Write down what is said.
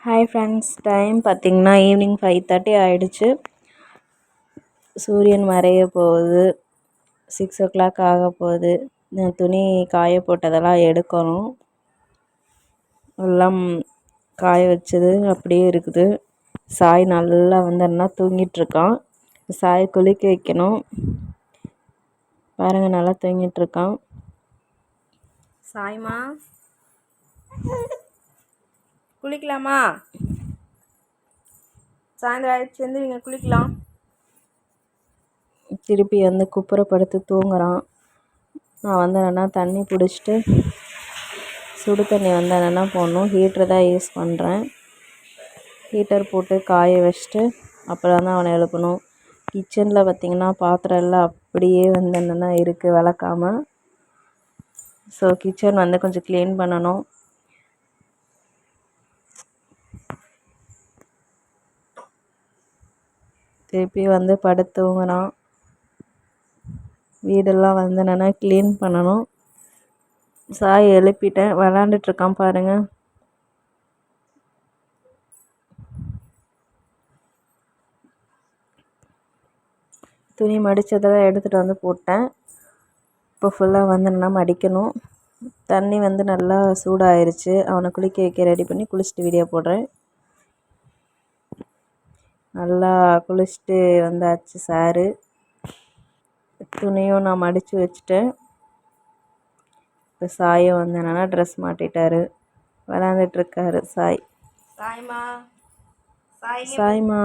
Hi friends, time பார்த்திங்கன்னா evening 5:30 ஆகிடுச்சு. சூரியன் மறைய போகுது. 6 o'clock ஆக போகுது. துணி காய போட்டதெல்லாம் எடுக்கணும். எல்லாம் காய வச்சது அப்படியே இருக்குது. சாய் நல்லா வந்தன்னா தூங்கிட்டுருக்கான். சாய் குளிக்க வைக்கணும். பாருங்கள், நல்லா தூங்கிட்டுருக்கான். சாய்மா குளிக்கலாமா? சாயந்தரம் ஆயிடுச்சு, நீங்கள் குளிக்கலாம். திருப்பி வந்து குப்புறப்படுத்து தூங்குறான். நான் வந்தேன்னா தண்ணி பிடிச்சிட்டு சுடு தண்ணி வந்தேன்னா போடணும். ஹீட்ரு தான் யூஸ் பண்ணுறேன். ஹீட்டர் போட்டு காய வச்சுட்டு அப்புறம் தான் அவனை எழுப்பணும். கிச்சனில் பார்த்திங்கன்னா பாத்திரம் எல்லாம் அப்படியே வந்து என்னென்னா இருக்குது விளக்காமல். ஸோ கிச்சன் வந்து கொஞ்சம் க்ளீன் பண்ணணும். திருப்பி வந்து படுத்து தூங்குறான். வீடெல்லாம் வந்து என்னென்னா க்ளீன் பண்ணணும். சாய் எழுப்பிட்டேன், விளாண்டுட்ருக்கான் பாருங்கள். துணி மடித்ததெல்லாம் எடுத்துகிட்டு வந்து போட்டேன். இப்போ ஃபுல்லாக வந்து என்னென்னா மடிக்கணும். தண்ணி வந்து நல்லா சூடாயிருச்சு. அவனை குளிக்க வைக்க ரெடி பண்ணி குளிச்சுட்டு வீடியோ போடுறேன். நல்லா குளிச்சுட்டு வந்தாச்சு சாரு. துணியும் நான் மடித்து வச்சுட்டேன். இப்போ சாயை வந்து என்னென்னா ட்ரெஸ் மாட்டிட்டாரு, விளாண்டுட்ருக்காரு சாய். சாய்மா